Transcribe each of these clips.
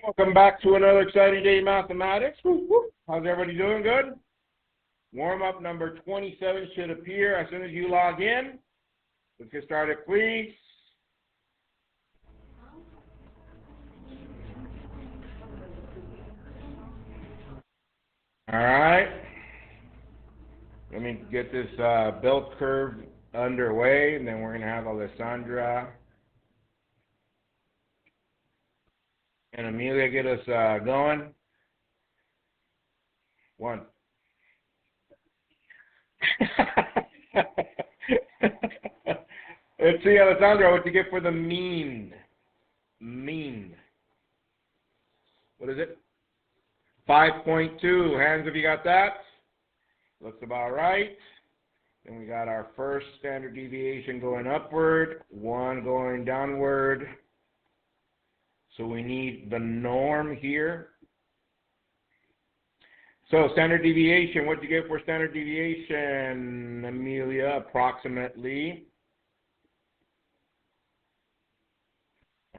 Welcome back to another exciting day in mathematics. Woo, woo. How's everybody doing? Good? Warm-up number 27 should appear as soon as you log in. Let's get started, please. All right. Let me get this bell curve underway, and then we're going to have Alessandra and Amelia get us going. One. Let's see, Alessandra, what you get for the mean. Mean. What is it? 5.2. Hands if you got that. Looks about right. Then we got our first standard deviation going upward, one going downward. So we need the norm here. So standard deviation, what do you get for standard deviation, Amelia, approximately?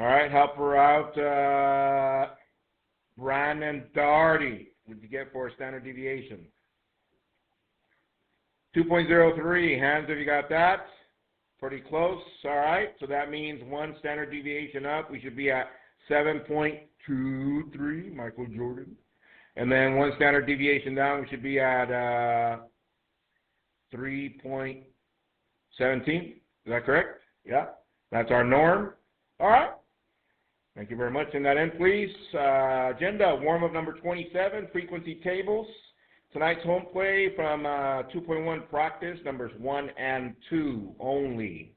All right, help her out, Brandon Darty. What do you get for standard deviation? 2.03, hands if you got that. Pretty close, all right. So that means one standard deviation up, we should be at 7.23, Michael Jordan. And then one standard deviation down, we should be at 3.17. Is that correct? Yeah, that's our norm. All right. Thank you very much. Send that in, please. Agenda, warm-up number 27, frequency tables. Tonight's home play from 2.1 practice, numbers 1 and 2 only.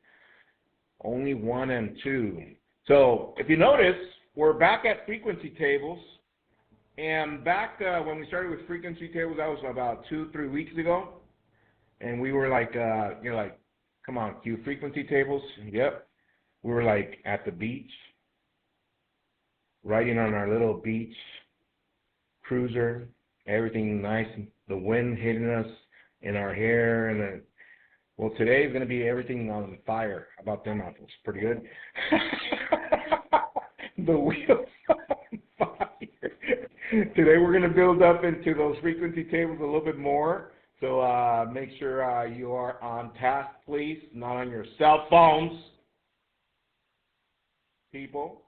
Only 1 and 2. So if you notice, we're back at frequency tables. And back when we started with frequency tables, that was about 2-3 weeks ago. And we were like, you're like, come on, Q, frequency tables? Yep. We were like at the beach, riding on our little beach cruiser, everything nice, the wind hitting us in our hair. And then, well, today is going to be everything on fire. How about them apples? Pretty good. The wheels on fire. Today we're going to build up into those frequency tables a little bit more. So make sure you are on task, please, not on your cell phones, people.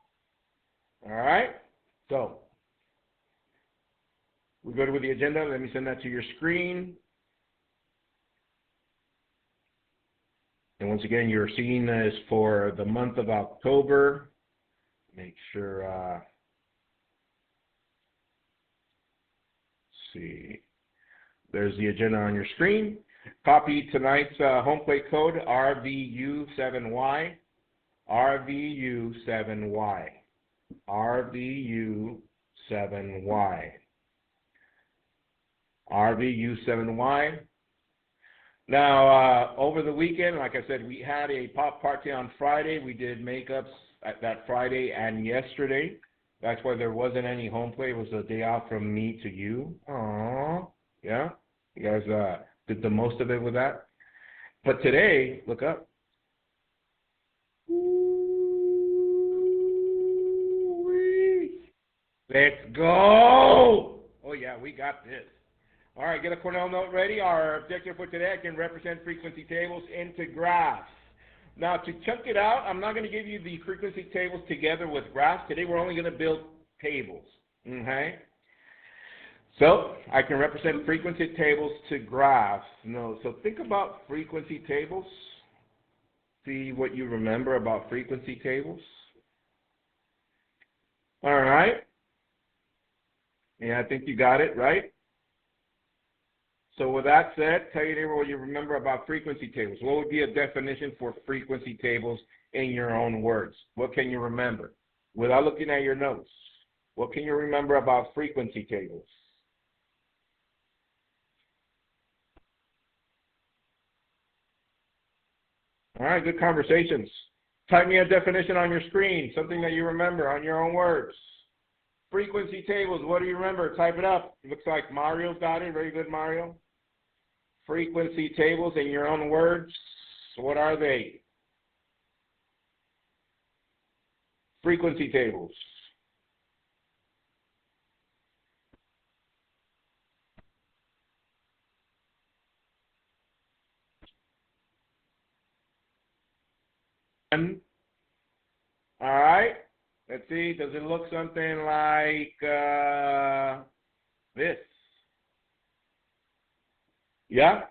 All right? So we're good with the agenda. Let me send that to your screen. And once again, you're seeing this for the month of October. Make sure... see. There's the agenda on your screen. Copy tonight's home plate code, RVU7Y. RVU7Y. RVU7Y. RVU7Y. Now, over the weekend, like I said, we had a pop party on Friday. We did makeups at that Friday and yesterday. That's why there wasn't any home play. It was a day off from me to you. Aww. Yeah? You guys did the most of it with that. But today, look up. Ooh-wee. Let's go. Oh, yeah, we got this. All right, get a Cornell note ready. Our objective for today, I can represent frequency tables into graphs. Now, to chunk it out, I'm not going to give you the frequency tables together with graphs. Today, we're only going to build tables, okay? So, I can represent frequency tables to graphs. No, so think about frequency tables. See what you remember about frequency tables. All right. Yeah, I think you got it, right? So with that said, tell your neighbor what you remember about frequency tables. What would be a definition for frequency tables in your own words? What can you remember? Without looking at your notes, what can you remember about frequency tables? All right, good conversations. Type me a definition on your screen, something that you remember on your own words. Frequency tables, what do you remember? Type it up. It looks like Mario's got it. Very good, Mario. Frequency tables in your own words, what are they? Frequency tables. All right. Let's see. Does it look something like this? Yeah.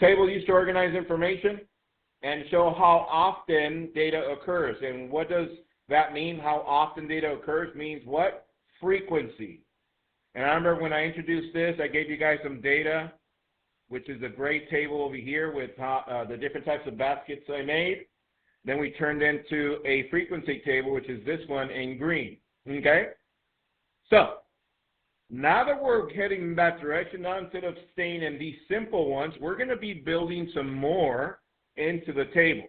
Table used to organize information and show how often data occurs. And what does that mean? How often data occurs means what? Frequency. And I remember when I introduced this, I gave you guys some data, which is a great table over here with the different types of baskets I made. Then we turned into a frequency table, which is this one in green. Okay? So, now that we're heading in that direction, now instead of staying in these simple ones, we're going to be building some more into the table.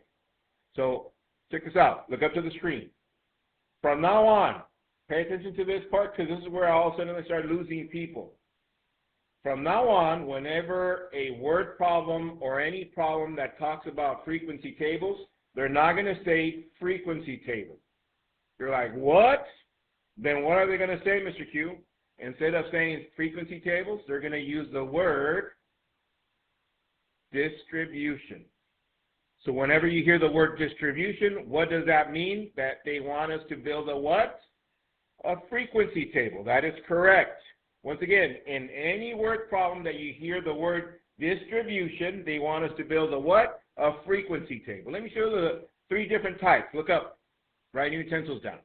So, check this out. Look up to the screen. From now on, pay attention to this part because this is where all of a sudden I start losing people. From now on, whenever a word problem or any problem that talks about frequency tables, they're not going to say frequency table. You're like, what? Then what are they going to say, Mr. Q? Instead of saying frequency tables, they're going to use the word distribution. So whenever you hear the word distribution, what does that mean? That they want us to build a what? A frequency table. That is correct. Once again, in any word problem that you hear the word distribution, they want us to build a what? A frequency table. Let me show you the 3 different types. Look up. Write your utensils down.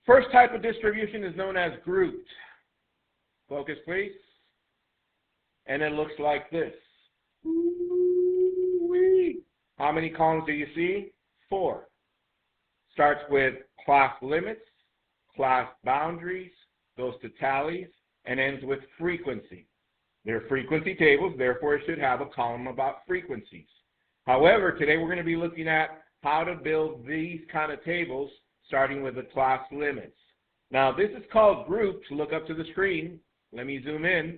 First type of distribution is known as grouped. Focus, please. And it looks like this. Ooh-wee. How many columns do you see? 4. Starts with class limits, class boundaries, goes to tallies, and ends with frequency. They're frequency tables, therefore it should have a column about frequencies. However, today we're going to be looking at how to build these kind of tables starting with the class limits. Now this is called groups. Look up to the screen. Let me zoom in.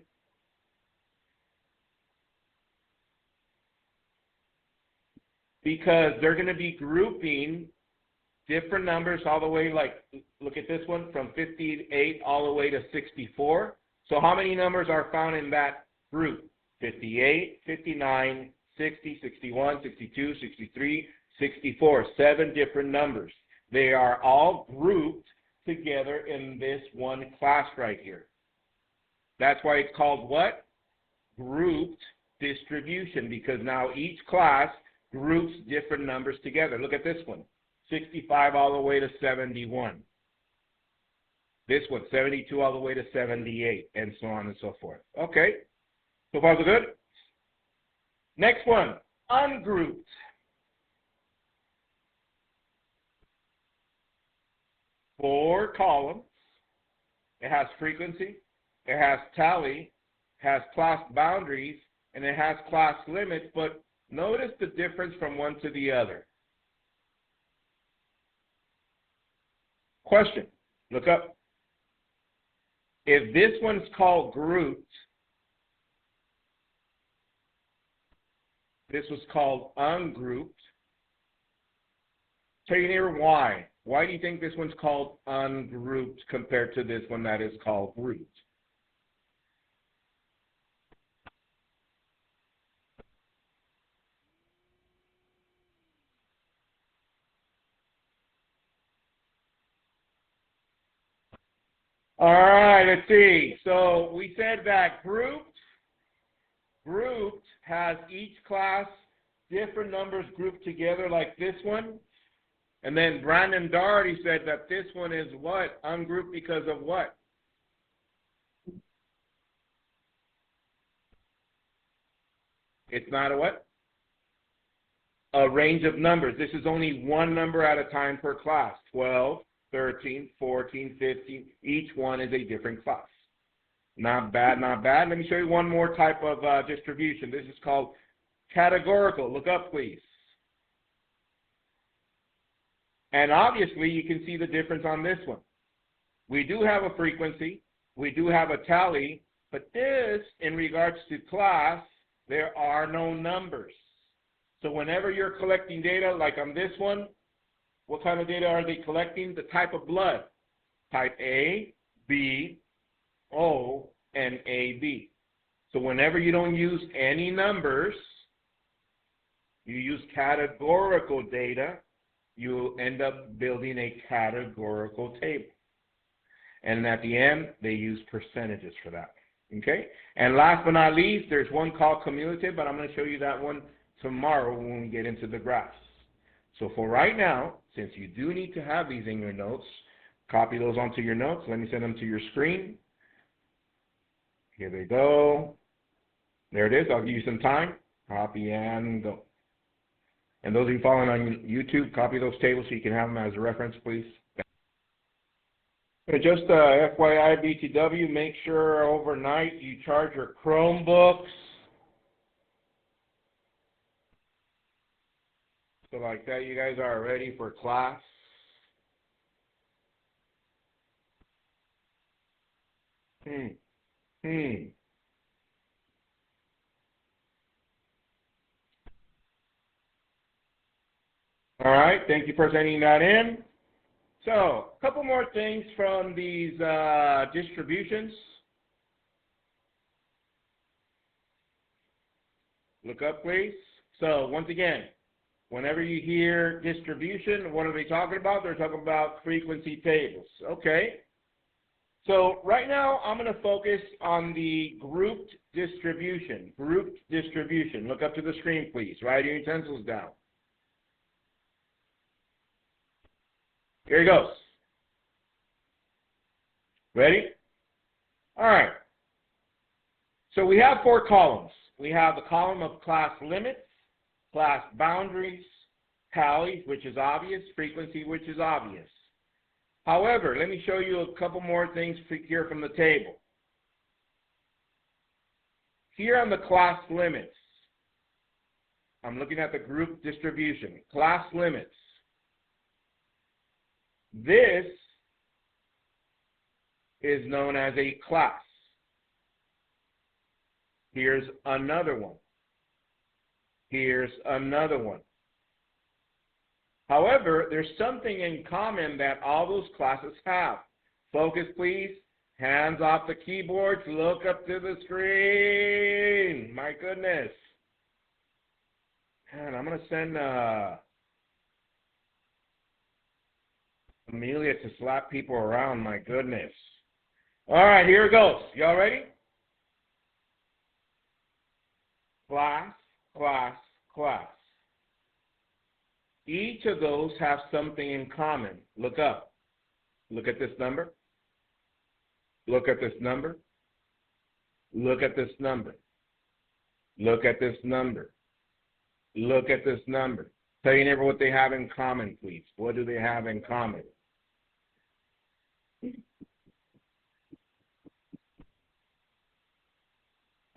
Because they're going to be grouping different numbers all the way, like, look at this one, from 58 all the way to 64. So how many numbers are found in that group? 58, 59, 60, 61, 62, 63, 64. 7 different numbers. They are all grouped together in this one class right here. That's why it's called what? Grouped distribution, because now each class groups different numbers together. Look at this one. 65 all the way to 71. This one, 72 all the way to 78, and so on and so forth. Okay, so far so good? Next one, ungrouped. 4 columns. It has frequency, it has tally, it has class boundaries, and it has class limits, but notice the difference from one to the other. Question, look up. If this one's called grouped, this was called ungrouped. Tell your neighbor why. Why do you think this one's called ungrouped compared to this one that is called grouped? All right, let's see. So we said that grouped has each class different numbers grouped together like this one. And then Brandon Doherty said that this one is what? Ungrouped because of what? It's not a what? A range of numbers. This is only one number at a time per class. 12, 13, 14, 15. Each one is a different class. Not bad, not bad. Let me show you one more type of distribution. This is called categorical. Look up, please. And obviously, you can see the difference on this one. We do have a frequency. We do have a tally. But this, in regards to class, there are no numbers. So whenever you're collecting data, like on this one, what kind of data are they collecting? The type of blood. Type A, B, O, and AB. So whenever you don't use any numbers, You use categorical data, you end up building a categorical table. And at the end, they use percentages for that. Okay? And last but not least, there's one called cumulative, but I'm going to show you that one tomorrow when we get into the graphs. So for right now, since you do need to have these in your notes, copy those onto your notes. Let me send them to your screen. Here they go. There it is. I'll give you some time. Copy and go. And those of you following on YouTube, copy those tables so you can have them as a reference, please. And just FYI, BTW, make sure overnight you charge your Chromebooks. So like that, you guys are ready for class. All right, thank you for sending that in. So, a couple more things from these distributions. Look up, please. So, once again, whenever you hear distribution, what are they talking about? They're talking about frequency tables. Okay. So, right now, I'm going to focus on the grouped distribution. Grouped distribution. Look up to the screen, please. Write your utensils down. Here he goes. Ready? All right. So we have 4 columns. We have the column of class limits, class boundaries, tallies, which is obvious, frequency, which is obvious. However, let me show you a couple more things here from the table. Here on the class limits, I'm looking at the group distribution. Class limits. This is known as a class. Here's another one. Here's another one. However, there's something in common that all those classes have. Focus, please. Hands off the keyboards. Look up to the screen. My goodness. And I'm going to send Amelia to slap people around. My goodness. All right, here it goes. Y'all ready? Class, class, class. Each of those have something in common. Look up. Look at this number. Look at this number. Look at this number. Look at this number. Look at this number. Tell your neighbor what they have in common, please. What do they have in common?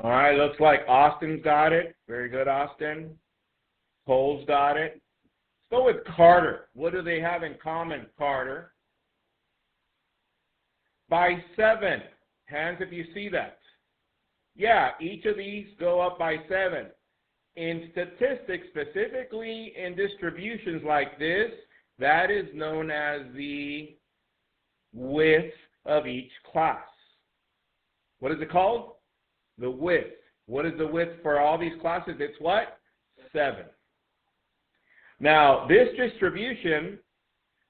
All right, looks like Austin's got it. Very good, Austin. Cole's got it. Let's go with Carter. What do they have in common, Carter? By 7. Hands if you see that. Yeah, each of these go up by 7. In statistics, specifically in distributions like this, that is known as the width of each class. What is it called? The width. What is the width for all these classes? It's what? 7. Now, this distribution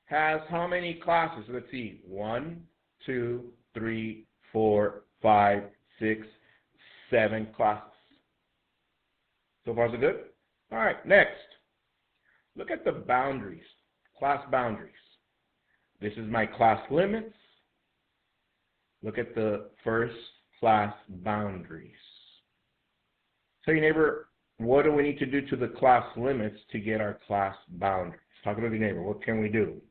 has how many classes? Let's see. 1, 2, 3, 4, 5, 6, 7 classes. So far, so good? All right, next. Look at the boundaries, class boundaries. This is my class limits. Look at the first class boundaries. Tell your neighbor, what do we need to do to the class limits to get our class boundaries? Talk to your neighbor, what can we do?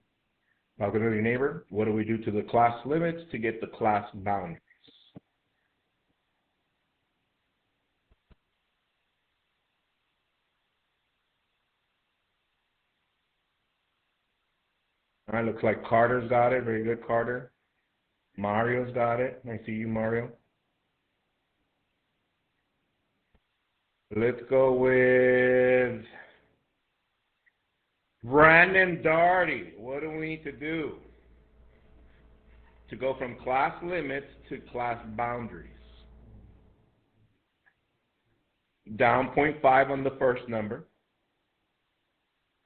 Talk to your neighbor, what do we do to the class limits to get the class boundaries? All right, looks like Carter's got it. Very good, Carter. Mario's got it. I see you, Mario. Let's go with Brandon Darty. What do we need to do to go from class limits to class boundaries? Down 0.5 on the first number.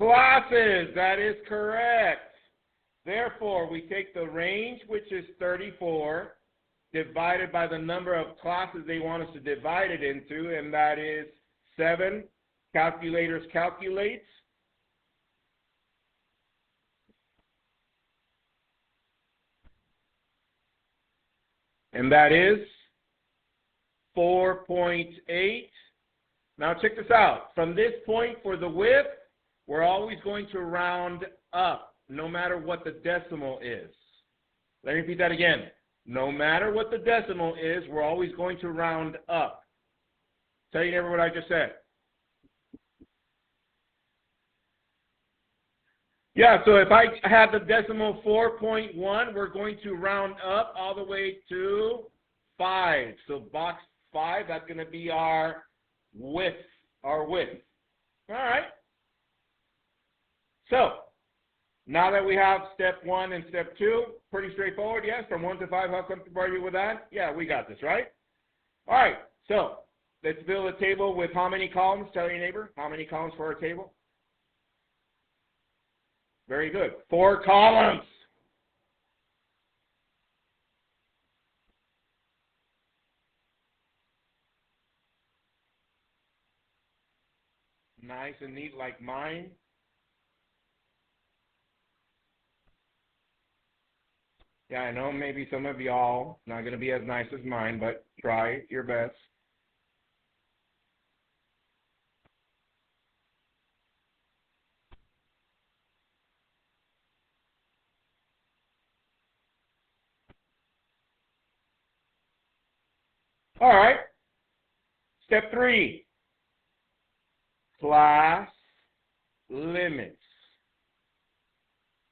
classes. That is correct. Therefore, we take the range, which is 34, divided by the number of classes they want us to divide it into, and that is 7. Calculators calculates. And that is 4.8. Now check this out. From this point for the width, we're always going to round up, no matter what the decimal is. Let me repeat that again. No matter what the decimal is, we're always going to round up. Tell your neighbor what I just said. Yeah, so if I have the decimal 4.1, we're going to round up all the way to 5. So box 5, that's going to be our width. All right. So now that we have step 1 and step 2, pretty straightforward, yes? From 1 to 5, how comfortable are you with that? Yeah, we got this, right? All right, so let's build a table with how many columns? Tell your neighbor, how many columns for our table? Very good. 4 columns. Nice and neat like mine. Yeah, I know maybe some of y'all not going to be as nice as mine, but try your best. All right. Step 3, class limits.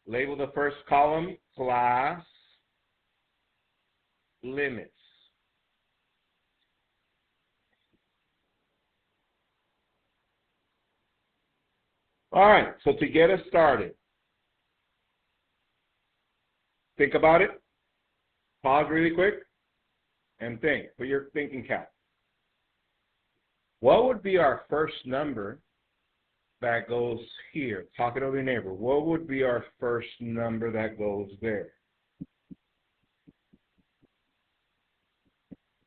Label the first column, class limits. All right, so to get us started, think about it. Pause really quick and think. Put your thinking cap. What would be our first number that goes here? Talk it over your neighbor. What would be our first number that goes there?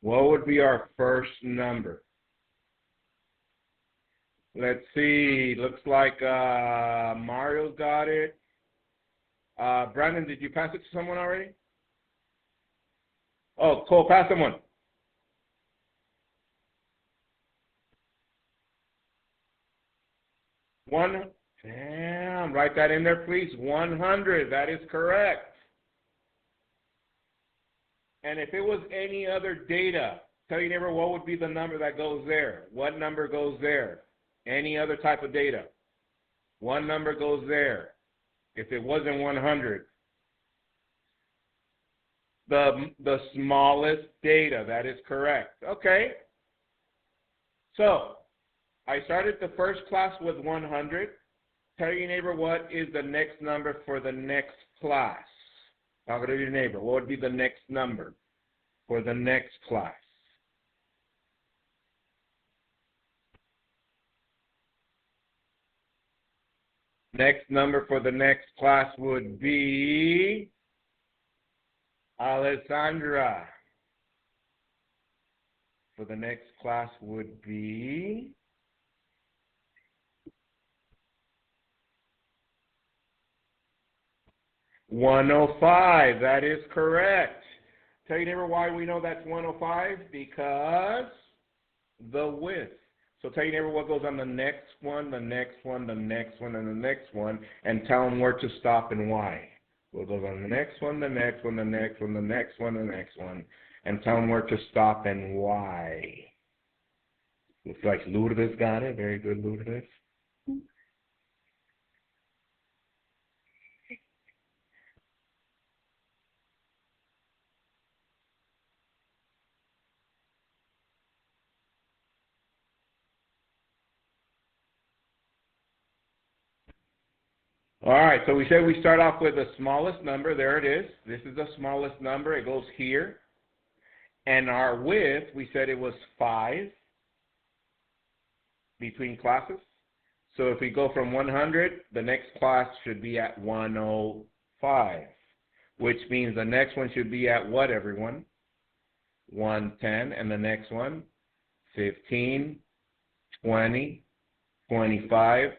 What would be our first number? Let's see. Looks like Mario got it. Brandon, did you pass it to someone already? Oh, Cole, pass someone. Damn, write that in there, please. 100. That is correct. And if it was any other data, tell your neighbor what would be the number that goes there. What number goes there? Any other type of data. One number goes there. If it wasn't 100. The smallest data. That is correct. Okay. So, I started the first class with 100. Tell your neighbor what is the next number for the next class. Talk to your neighbor. What would be the next number for the next class? Next number for the next class would be Alessandra. For the next class would be 105. That is correct. Tell your neighbor why we know that's 105. Because the width. So tell your neighbor what goes on the next one, the next one, the next one, and the next one, and tell them where to stop and why. What goes on the next one, the next one, the next one, the next one, the next one, and tell them where to stop and why. Looks like Lourdes got it. Very good, Lourdes. All right, so we said we start off with the smallest number. There it is. This is the smallest number. It goes here. And our width, we said it was 5 between classes. So if we go from 100, the next class should be at 105, which means the next one should be at what, everyone? 110, and the next one, 15, 20, 25,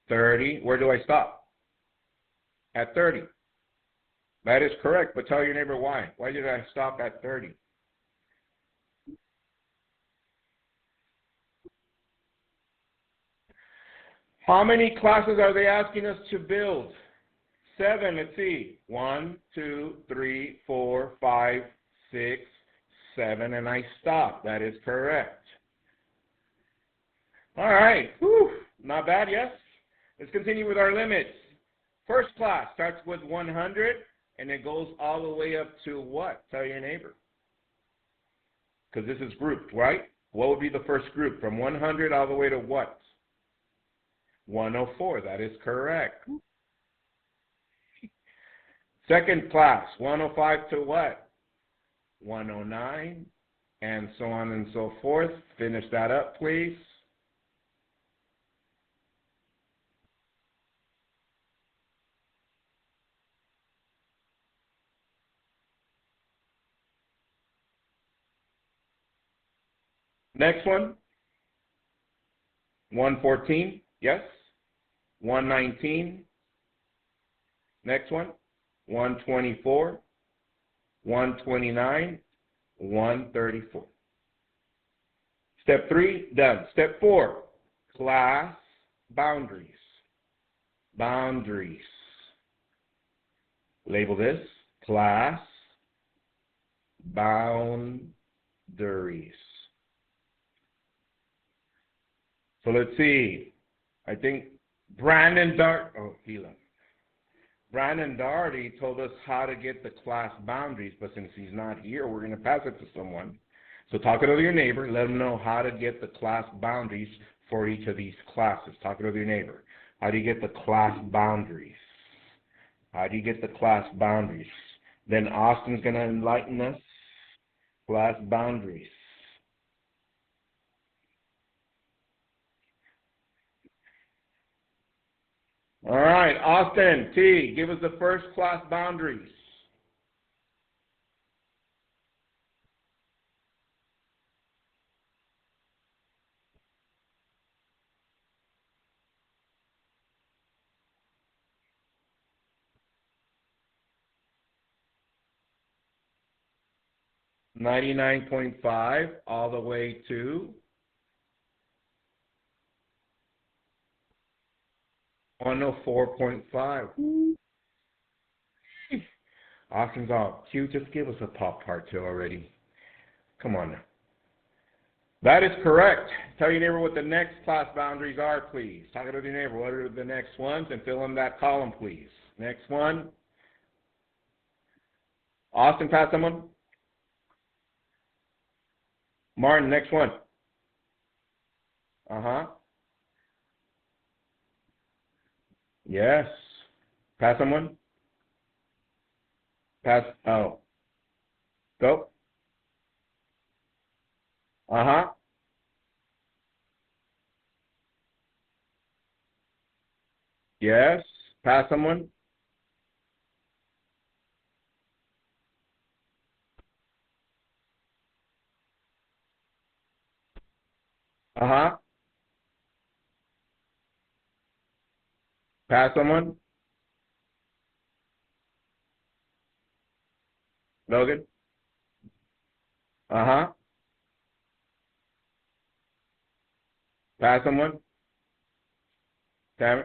30. Where do I stop? At 30. That is correct, but tell your neighbor why. Why did I stop at 30? How many classes are they asking us to build? 7, let's see. 1, 2, 3, 4, 5, 6, 7, and I stop. That is correct. All right. Whew. Not bad, yes? Let's continue with our limits. First class starts with 100, and it goes all the way up to what? Tell your neighbor. Because this is grouped, right? What would be the first group? From 100 all the way to what? 104. That is correct. Second class, 105 to what? 109, and so on and so forth. Finish that up, please. Next one, 114, yes. 119. Next one, 124, 129, 134. Step 3, done. Step 4, class boundaries. Boundaries. Label this, class boundaries. So let's see. I think Brandon Doherty told us how to get the class boundaries, but since he's not here, we're going to pass it to someone. So talk it over your neighbor. Let them know how to get the class boundaries for each of these classes. Talk it over your neighbor. How do you get the class boundaries? How do you get the class boundaries? Then Austin's going to enlighten us. Class boundaries. All right, Austin, T, give us the first class boundaries. $99.5 all the way to $104.5. Austin's all cute. Just give us a top part too already. Come on now. That is correct. Tell your neighbor what the next class boundaries are, please. Talk it with your neighbor. What are the next ones? And fill in that column, please. Next one. Austin, pass someone. Martin, next one. Uh-huh. Yes. Pass someone. Pass. Oh. Go. Uh-huh. Yes. Pass someone. Uh-huh. Pass someone. Logan. Uh-huh. Pass someone. Tammy.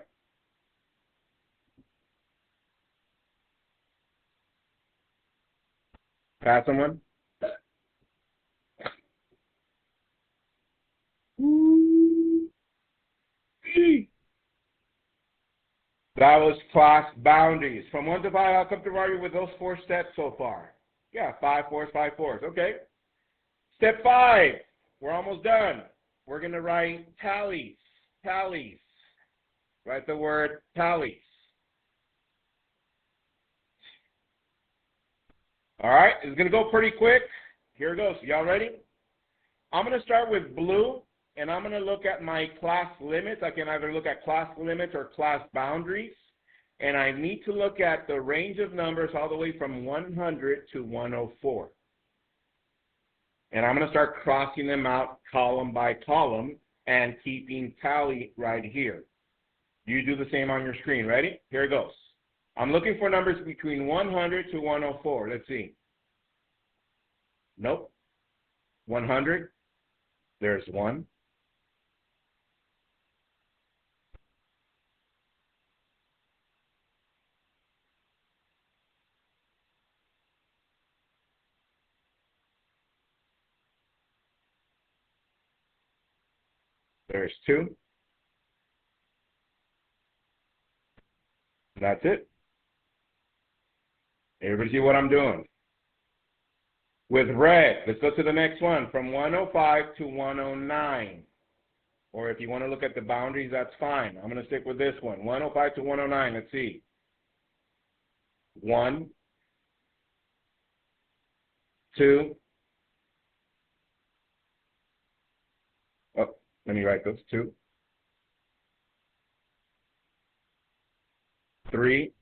Pass someone. That was class boundaries. From 1 to 5, I'll come to you with those 4 steps so far. Yeah, 5 fours, 5 fours. Okay. Step 5. We're almost done. We're going to write tallies. Tallies. Write the word tallies. All right. It's going to go pretty quick. Here it goes. Y'all ready? I'm going to start with blue, and I'm going to look at my class limits. I can either look at class limits or class boundaries, and I need to look at the range of numbers all the way from 100 to 104. And I'm going to start crossing them out column by column and keeping tally right here. You do the same on your screen. Ready? Here it goes. I'm looking for numbers between 100 to 104. Let's see. Nope. 100. There's 1. There's 2. That's it. Everybody see what I'm doing? With red, let's go to the next one, from 105 to 109. Or if you want to look at the boundaries, that's fine. I'm going to stick with this one, 105 to 109. Let's see. 1, 2. Oh, let me write those. 2, 3,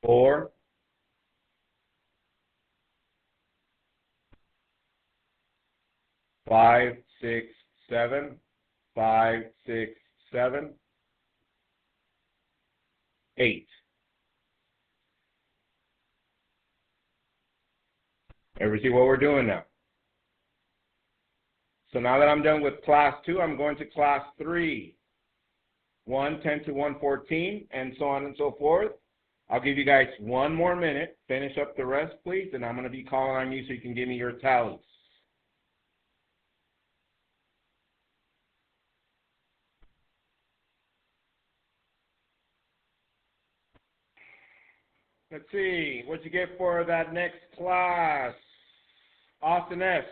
4, 5, 6, 7, 5, 6, 7, 8. Everybody see what we're doing now? So now that I'm done with class 2, I'm going to class 3. 110 to 114, and so on and so forth. I'll give you guys 1 more minute. Finish up the rest, please, and I'm going to be calling on you so you can give me your tallies. Let's see. What'd you get for that next class? Austin S.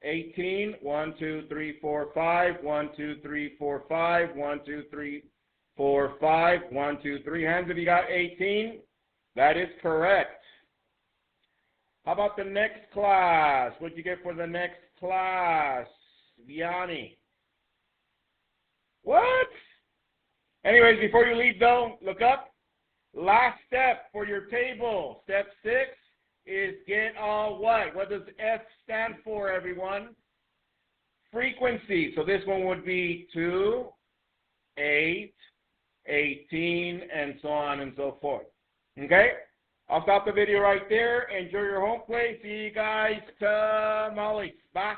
18. 1, 2, 3, 4, 5. 1, 2, 3, 4, 5. 1, 2, 3, 4, 5. 1, 2, 3. Hands if you got 18. That is correct. How about the next class? What'd you get for the next class? Vianney. What? Anyways, before you leave though, look up. Last step for your table. Step 6 is get all what? What does F stand for, everyone? Frequency. So this one would be 2, 8, 18, and so on and so forth. Okay? I'll stop the video right there. Enjoy your home play. See you guys tomorrow. Bye.